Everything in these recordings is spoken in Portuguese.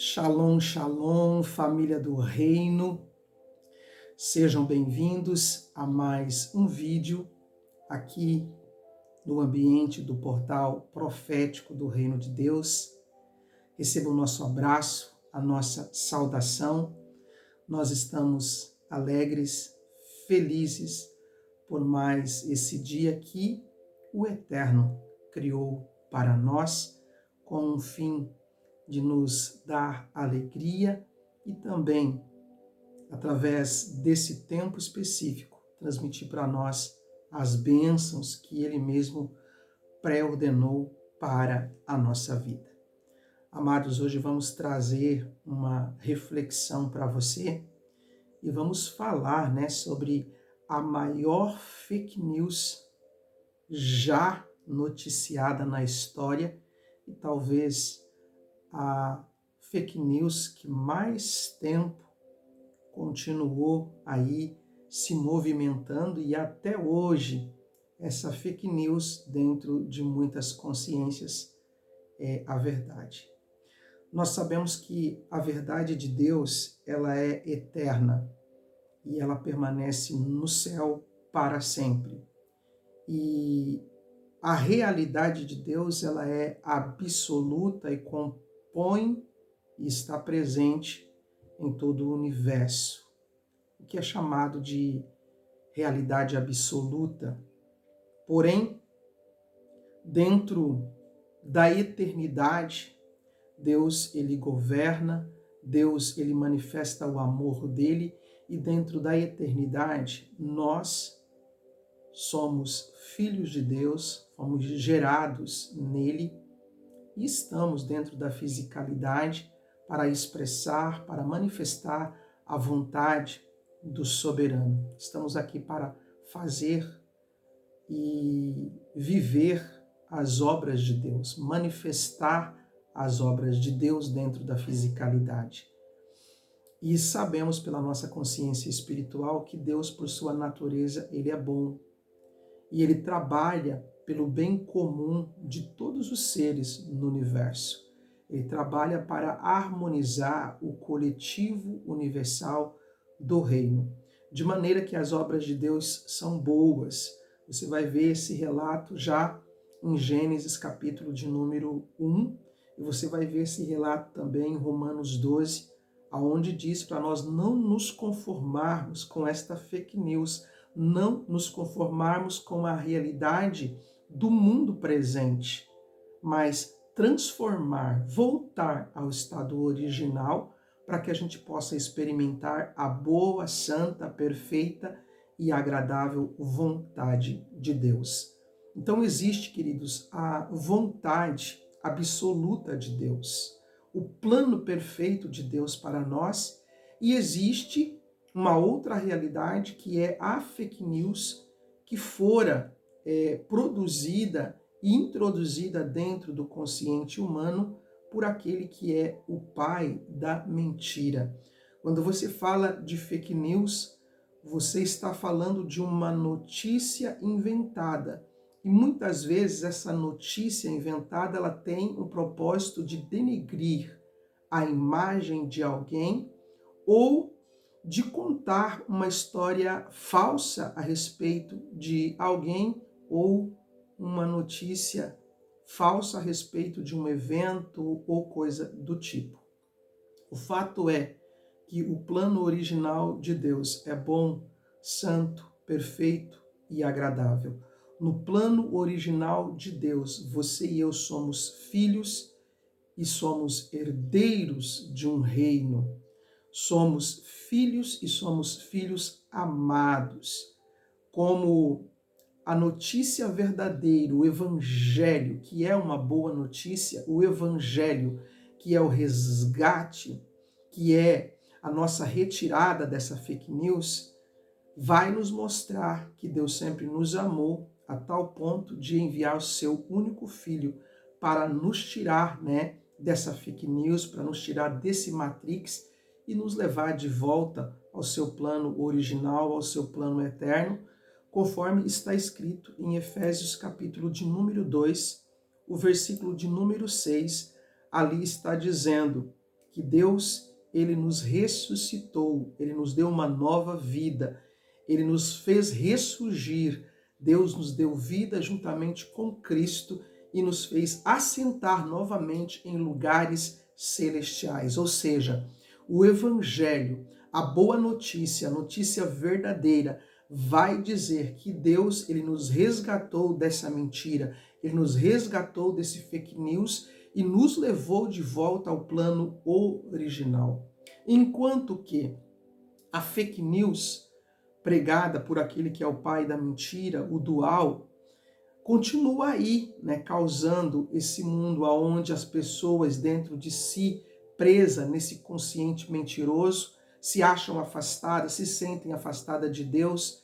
Shalom, shalom, família do reino. Sejam bem-vindos a mais um vídeo aqui no ambiente do portal profético do Reino de Deus. Receba o nosso abraço, a nossa saudação. Nós estamos alegres, felizes por mais esse dia que o Eterno criou para nós com um fim de nos dar alegria e também, através desse tempo específico, transmitir para nós as bênçãos que Ele mesmo pré-ordenou para a nossa vida. Amados, hoje vamos trazer uma reflexão para você e vamos falar, sobre a maior fake news já noticiada na história e talvez a fake news que mais tempo continuou aí se movimentando e até hoje essa fake news dentro de muitas consciências é a verdade. Nós sabemos que a verdade de Deus, ela é eterna e ela permanece no céu para sempre. E a realidade de Deus, ela é absoluta e compõe e está presente em todo o universo. O que é chamado de realidade absoluta. Porém, dentro da eternidade, Deus, ele governa, Deus, ele manifesta o amor dele, e dentro da eternidade, nós somos filhos de Deus, fomos gerados nele e estamos dentro da fisicalidade para expressar, para manifestar a vontade do soberano. Estamos aqui para fazer e viver as obras de Deus, manifestar as obras de Deus dentro da fisicalidade. E sabemos pela nossa consciência espiritual que Deus, por sua natureza, ele é bom. E ele trabalha pelo bem comum de todos os seres no universo. Ele trabalha para harmonizar o coletivo universal do reino, de maneira que as obras de Deus são boas. Você vai ver esse relato já em Gênesis capítulo de número 1, e você vai ver esse relato também em Romanos 12, aonde diz para nós não nos conformarmos com esta fake news, não nos conformarmos com a realidade do mundo presente, mas transformar, voltar ao estado original para que a gente possa experimentar a boa, santa, perfeita e agradável vontade de Deus. Então existe, queridos, a vontade absoluta de Deus, o plano perfeito de Deus para nós, e existe uma outra realidade que é a fake news que fora produzida e introduzida dentro do consciente humano por aquele que é o pai da mentira. Quando você fala de fake news, você está falando de uma notícia inventada. E muitas vezes essa notícia inventada, ela tem o propósito de denegrir a imagem de alguém ou de contar uma história falsa a respeito de alguém ou uma notícia falsa a respeito de um evento ou coisa do tipo. O fato é que o plano original de Deus é bom, santo, perfeito e agradável. No plano original de Deus, você e eu somos filhos e somos herdeiros de um reino. Somos filhos e somos filhos amados. Como a notícia verdadeira, o evangelho, que é uma boa notícia, o evangelho, que é o resgate, que é a nossa retirada dessa fake news, vai nos mostrar que Deus sempre nos amou a tal ponto de enviar o seu único filho para nos tirar, dessa fake news, para nos tirar desse matrix e nos levar de volta ao seu plano original, ao seu plano eterno, conforme está escrito em Efésios capítulo de número 2, o versículo de número 6, ali está dizendo que Deus, ele nos ressuscitou, ele nos deu uma nova vida, ele nos fez ressurgir. Deus nos deu vida juntamente com Cristo e nos fez assentar novamente em lugares celestiais. Ou seja, o Evangelho, a boa notícia, a notícia verdadeira, vai dizer que Deus, ele nos resgatou dessa mentira, ele nos resgatou desse fake news e nos levou de volta ao plano original. Enquanto que a fake news pregada por aquele que é o pai da mentira, o dual, continua aí, né, causando esse mundo onde as pessoas dentro de si, presas nesse consciente mentiroso, se acham afastadas, se sentem afastadas de Deus,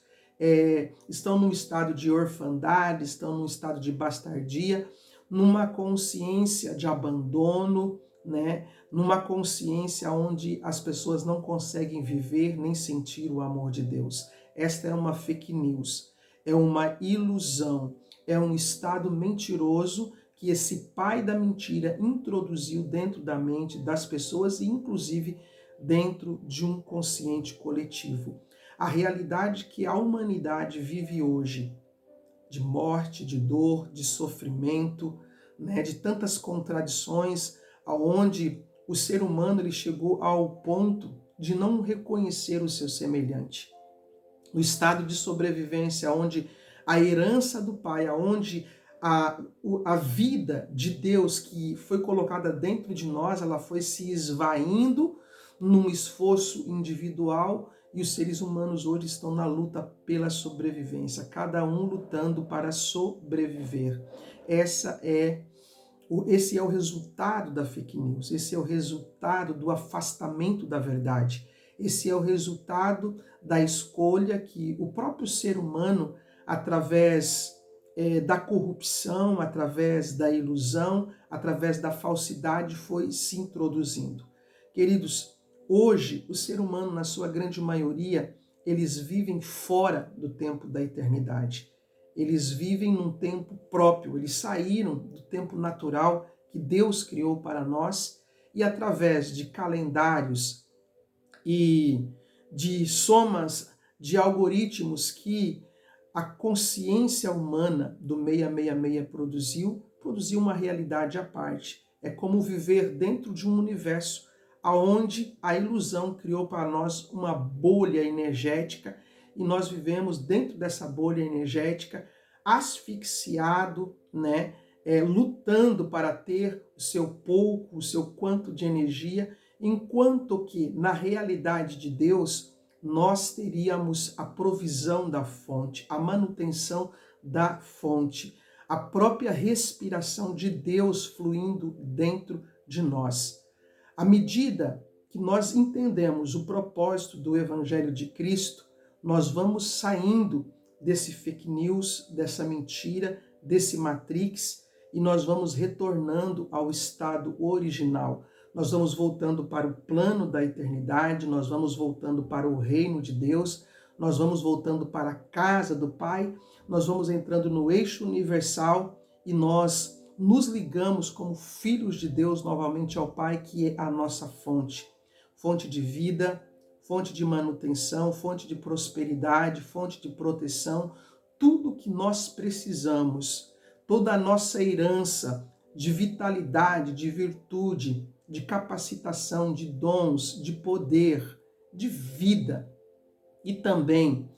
estão num estado de orfandade, estão num estado de bastardia, numa consciência de abandono, né, numa consciência onde as pessoas não conseguem viver nem sentir o amor de Deus. Esta é uma fake news, é uma ilusão, é um estado mentiroso que esse pai da mentira introduziu dentro da mente das pessoas e inclusive dentro de um consciente coletivo. A realidade que a humanidade vive hoje, de morte, de dor, de sofrimento, né, de tantas contradições, aonde o ser humano ele chegou ao ponto de não reconhecer o seu semelhante. No estado de sobrevivência, onde a herança do Pai, onde a vida de Deus que foi colocada dentro de nós, ela foi se esvaindo num esforço individual e os seres humanos hoje estão na luta pela sobrevivência, cada um lutando para sobreviver. Esse é o resultado da fake news, esse é o resultado do afastamento da verdade, esse é o resultado da escolha que o próprio ser humano, através da corrupção, através da ilusão, através da falsidade, foi se introduzindo. Queridos, hoje o ser humano, na sua grande maioria, eles vivem fora do tempo da eternidade. Eles vivem num tempo próprio, eles saíram do tempo natural que Deus criou para nós e através de calendários e de somas de algoritmos que a consciência humana do 666 produziu uma realidade à parte. É como viver dentro de um universo onde a ilusão criou para nós uma bolha energética e nós vivemos dentro dessa bolha energética asfixiado, né, lutando para ter o seu pouco, o seu quanto de energia, enquanto que na realidade de Deus nós teríamos a provisão da fonte, a manutenção da fonte, a própria respiração de Deus fluindo dentro de nós. À medida que nós entendemos o propósito do Evangelho de Cristo, nós vamos saindo desse fake news, dessa mentira, desse matrix, e nós vamos retornando ao estado original. Nós vamos voltando para o plano da eternidade, nós vamos voltando para o reino de Deus, nós vamos voltando para a casa do Pai, nós vamos entrando no eixo universal e nós nos ligamos como filhos de Deus novamente ao Pai, que é a nossa fonte. Fonte de vida, fonte de manutenção, fonte de prosperidade, fonte de proteção, tudo que nós precisamos, toda a nossa herança de vitalidade, de virtude, de capacitação, de dons, de poder, de vida e também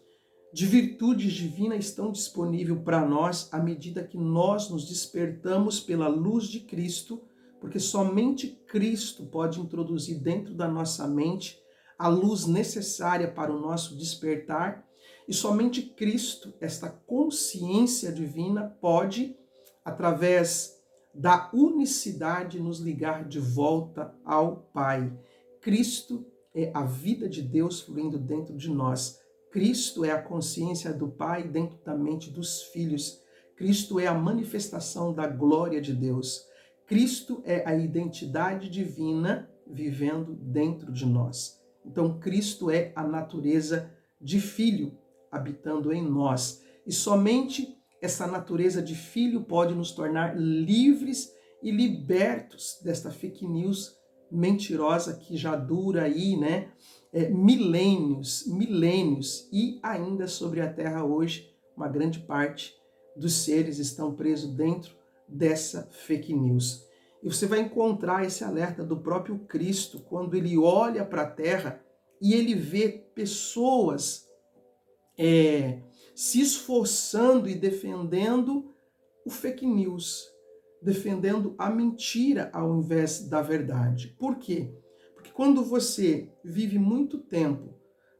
de virtudes divinas estão disponíveis para nós à medida que nós nos despertamos pela luz de Cristo, porque somente Cristo pode introduzir dentro da nossa mente a luz necessária para o nosso despertar, e somente Cristo, esta consciência divina, pode, através da unicidade, nos ligar de volta ao Pai. Cristo é a vida de Deus fluindo dentro de nós. Cristo é a consciência do Pai dentro da mente dos filhos. Cristo é a manifestação da glória de Deus. Cristo é a identidade divina vivendo dentro de nós. Então, Cristo é a natureza de filho habitando em nós. E somente essa natureza de filho pode nos tornar livres e libertos desta fake news mentirosa que já dura aí, né, milênios e ainda sobre a Terra hoje, uma grande parte dos seres estão presos dentro dessa fake news. E você vai encontrar esse alerta do próprio Cristo quando ele olha para a Terra e ele vê pessoas se esforçando e defendendo o fake news, defendendo a mentira ao invés da verdade. Por quê? Porque quando você vive muito tempo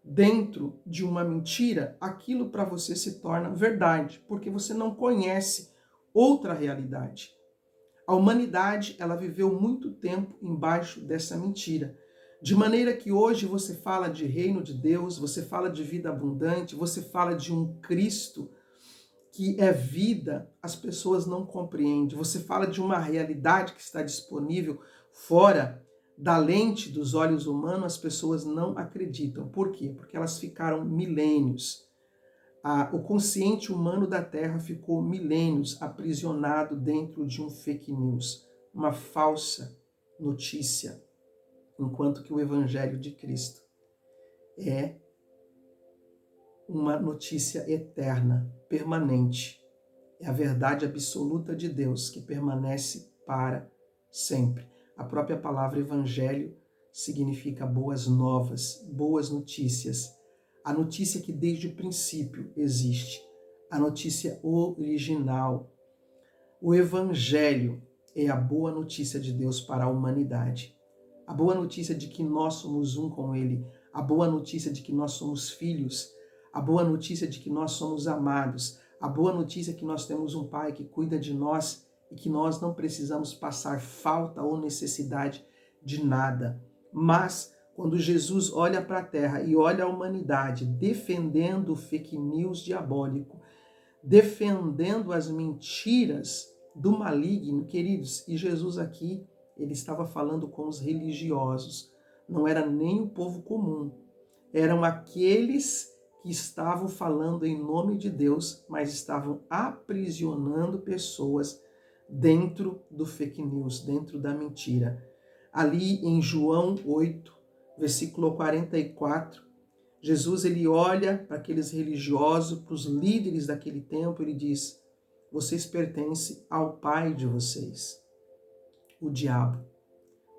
dentro de uma mentira, aquilo para você se torna verdade, porque você não conhece outra realidade. A humanidade, ela viveu muito tempo embaixo dessa mentira. De maneira que hoje você fala de reino de Deus, você fala de vida abundante, você fala de um Cristo que é vida, as pessoas não compreendem. Você fala de uma realidade que está disponível fora da lente dos olhos humanos, as pessoas não acreditam. Por quê? Porque elas ficaram milênios. O consciente humano da Terra ficou milênios aprisionado dentro de um fake news, uma falsa notícia, enquanto que o Evangelho de Cristo é uma notícia eterna, permanente. É a verdade absoluta de Deus que permanece para sempre. A própria palavra evangelho significa boas novas, boas notícias. A notícia que desde o princípio existe. A notícia original. O evangelho é a boa notícia de Deus para a humanidade. A boa notícia de que nós somos um com Ele. A boa notícia de que nós somos filhos. A boa notícia de que nós somos amados. A boa notícia é que nós temos um Pai que cuida de nós e que nós não precisamos passar falta ou necessidade de nada. Mas, quando Jesus olha para a Terra e olha a humanidade defendendo o fake news diabólico, defendendo as mentiras do maligno, queridos, e Jesus aqui, ele estava falando com os religiosos, não era nem o povo comum, eram aqueles que estavam falando em nome de Deus, mas estavam aprisionando pessoas dentro do fake news, dentro da mentira. Ali em João 8, versículo 44, Jesus ele olha para aqueles religiosos, para os líderes daquele tempo, ele diz: vocês pertencem ao pai de vocês, o diabo,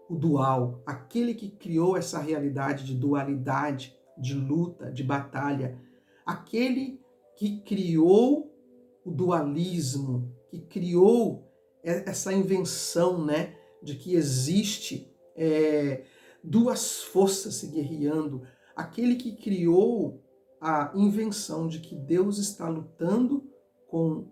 o dual, aquele que criou essa realidade de dualidade, de luta, de batalha, aquele que criou o dualismo, que criou essa invenção, né, de que existe duas forças se guerreando, aquele que criou a invenção de que Deus está lutando com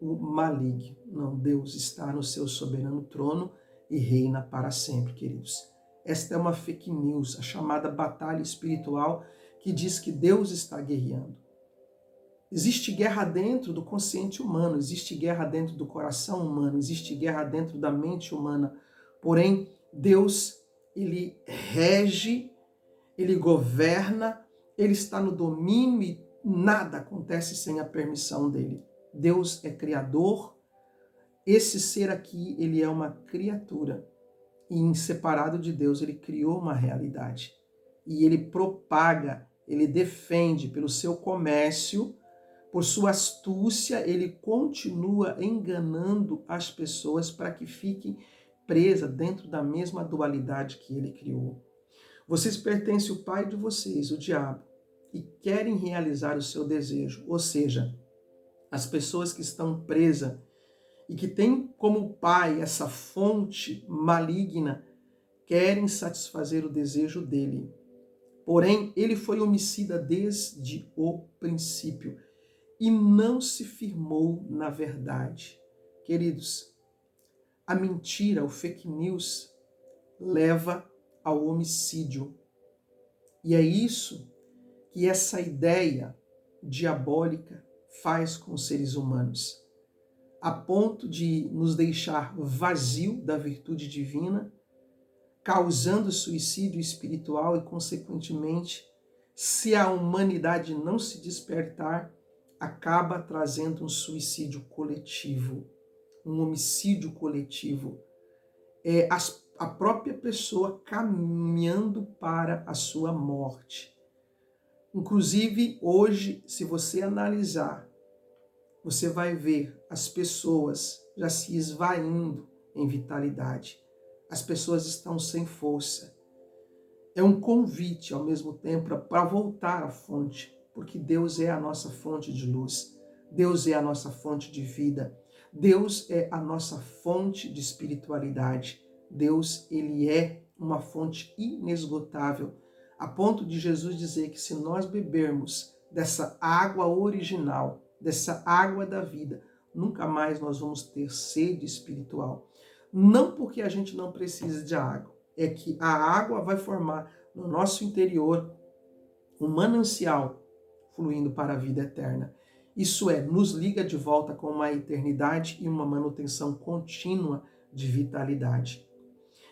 o maligno. Não, Deus está no seu soberano trono e reina para sempre, queridos. Esta é uma fake news, a chamada batalha espiritual, que diz que Deus está guerreando. Existe guerra dentro do consciente humano, existe guerra dentro do coração humano, existe guerra dentro da mente humana. Porém, Deus, ele rege, ele governa, ele está no domínio e nada acontece sem a permissão dele. Deus é criador, esse ser aqui, ele é uma criatura. E separado de Deus, ele criou uma realidade. E ele propaga, ele defende pelo seu comércio, por sua astúcia, ele continua enganando as pessoas para que fiquem presas dentro da mesma dualidade que ele criou. Vocês pertencem ao pai de vocês, o diabo, e querem realizar o seu desejo. Ou seja, as pessoas que estão presas e que têm como pai essa fonte maligna, querem satisfazer o desejo dele. Porém, ele foi homicida desde o princípio e não se firmou na verdade. Queridos, a mentira, o fake news, leva ao homicídio. E é isso que essa ideia diabólica faz com os seres humanos, a ponto de nos deixar vazio da virtude divina, causando suicídio espiritual e, consequentemente, se a humanidade não se despertar, acaba trazendo um suicídio coletivo, um homicídio coletivo. As a própria pessoa caminhando para a sua morte. Inclusive, hoje, se você analisar, você vai ver as pessoas já se esvaindo em vitalidade. As pessoas estão sem força. É um convite, ao mesmo tempo, para voltar à fonte, porque Deus é a nossa fonte de luz. Deus é a nossa fonte de vida. Deus é a nossa fonte de espiritualidade. Deus, ele é uma fonte inesgotável, a ponto de Jesus dizer que se nós bebermos dessa água original, dessa água da vida, nunca mais nós vamos ter sede espiritual. Não porque a gente não precisa de água, é que a água vai formar no nosso interior um manancial fluindo para a vida eterna. Isso nos liga de volta com uma eternidade e uma manutenção contínua de vitalidade.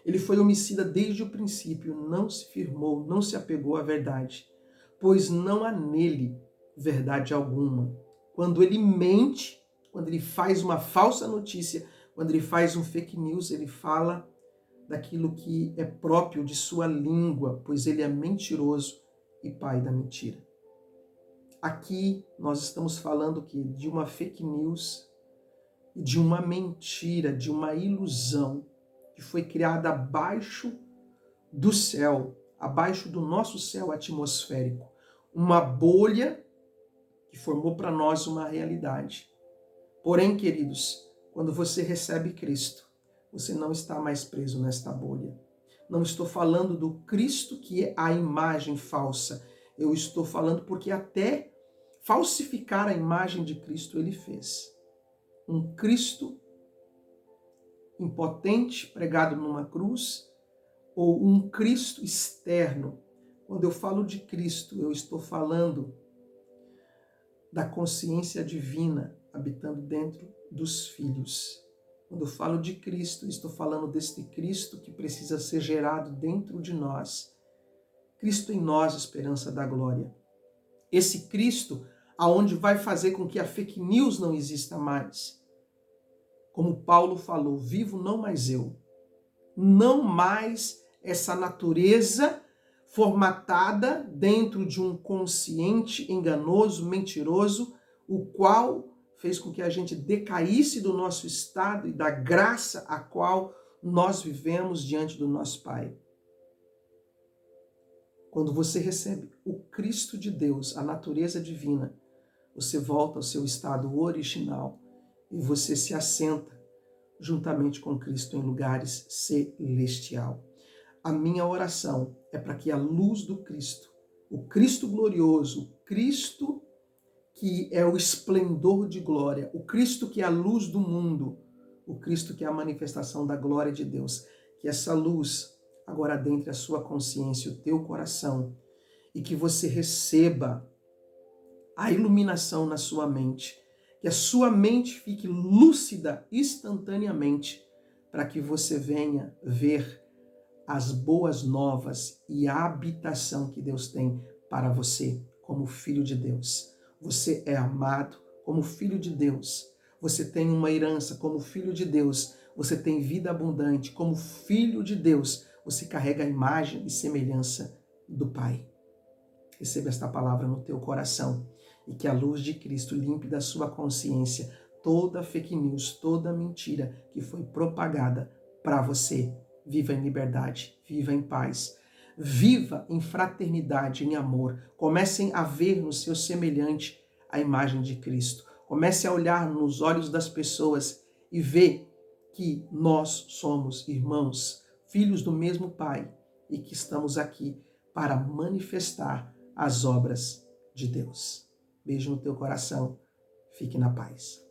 Ele foi homicida desde o princípio, não se firmou, não se apegou à verdade, pois não há nele verdade alguma. Quando ele mente, quando ele faz uma falsa notícia, quando ele faz um fake news, ele fala daquilo que é próprio de sua língua, pois ele é mentiroso e pai da mentira. Aqui nós estamos falando de uma fake news, de uma mentira, de uma ilusão que foi criada abaixo do céu, abaixo do nosso céu atmosférico. Uma bolha que formou para nós uma realidade. Porém, queridos, quando você recebe Cristo, você não está mais preso nesta bolha. Não estou falando do Cristo que é a imagem falsa. Eu estou falando porque até falsificar a imagem de Cristo ele fez. Um Cristo impotente pregado numa cruz ou um Cristo externo. Quando eu falo de Cristo, eu estou falando da consciência divina habitando dentro dos filhos. Quando eu falo de Cristo, estou falando deste Cristo que precisa ser gerado dentro de nós. Cristo em nós, esperança da glória. Esse Cristo aonde vai fazer com que a fake news não exista mais. Como Paulo falou, vivo não mais eu. Não mais essa natureza formatada dentro de um consciente enganoso, mentiroso, o qual fez com que a gente decaísse do nosso estado e da graça a qual nós vivemos diante do nosso Pai. Quando você recebe o Cristo de Deus, a natureza divina, você volta ao seu estado original e você se assenta juntamente com Cristo em lugares celestial. A minha oração é para que a luz do Cristo, o Cristo glorioso, o Cristo que é o esplendor de glória, o Cristo que é a luz do mundo, o Cristo que é a manifestação da glória de Deus, que essa luz agora adentre a sua consciência, o teu coração, e que você receba a iluminação na sua mente, que a sua mente fique lúcida instantaneamente, para que você venha ver as boas novas e a habitação que Deus tem para você como filho de Deus. Você é amado como filho de Deus. Você tem uma herança como filho de Deus. Você tem vida abundante como filho de Deus. Você carrega a imagem e semelhança do Pai. Receba esta palavra no teu coração e que a luz de Cristo limpe da sua consciência toda fake news, toda mentira que foi propagada para você. Viva em liberdade, viva em paz, viva em fraternidade, em amor. Comecem a ver no seu semelhante a imagem de Cristo. Comece a olhar nos olhos das pessoas e ver que nós somos irmãos, filhos do mesmo Pai e que estamos aqui para manifestar as obras de Deus. Beijo no teu coração. Fique na paz.